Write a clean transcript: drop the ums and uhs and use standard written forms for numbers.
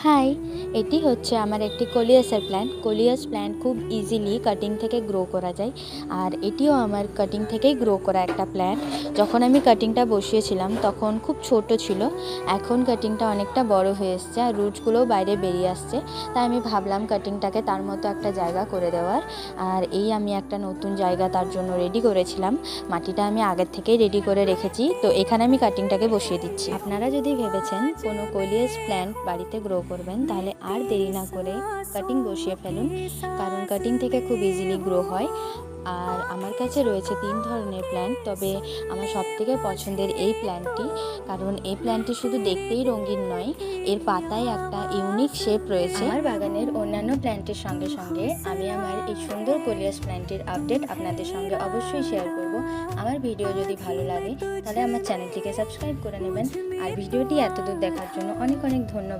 High, এটি হচ্ছে আমার একটি কোলিয়াসের প্ল্যান্ট। কোলিয়াস প্ল্যান্ট খুব ইজিলি কাটিং থেকে গ্রো করা যায়, আর এটিও আমার কাটিং থেকেই গ্রো করা একটা প্ল্যান্ট। যখন আমি কাটিংটা বসিয়েছিলাম তখন খুব ছোট ছিল, এখন কাটিংটা অনেকটা বড় হয়ে এসছে আর রুটসগুলোও বাইরে বেরিয়ে আসছে। তাই আমি ভাবলাম কাটিংটাকে তার মতো একটা জায়গা করে দেওয়ার। আর আমি একটা নতুন জায়গা তার জন্য রেডি করেছিলাম। মাটিটা আমি আগের থেকেই রেডি করে রেখেছি, তো এখানে আমি কাটিংটাকে বসিয়ে দিচ্ছি। আপনারা যদি ভেবেছেন কোনো কোলিয়াস প্ল্যান্ট বাড়িতে গ্রো করবেন, তাহলে আর দেরি না করে কাটিং বসিয়ে ফেলুন, কারণ কাটিং থেকে খুব ইজিলি গ্রো হয়। আর আমার কাছে রয়েছে 3 ধরনের প্ল্যান্ট, তবে আমার সবথেকে পছন্দের এই প্ল্যান্টটি, কারণ এই প্ল্যান্টটি শুধু দেখতেই রঙিন নয়, এর পাতায় একটা ইউনিক শেপ রয়েছে। আমার বাগানের অন্যান্য প্ল্যান্টের সঙ্গে সঙ্গে আমি আমার এই সুন্দর কোলিয়াস প্ল্যান্টের আপডেট আপনাদের সঙ্গে অবশ্যই শেয়ার করব। আমার ভিডিও যদি ভালো লাগে তাহলে আমার চ্যানেলটিকে সাবস্ক্রাইব করে নেবেন। আর ভিডিওটি এতদূর দেখার জন্য অনেক অনেক ধন্যবাদ।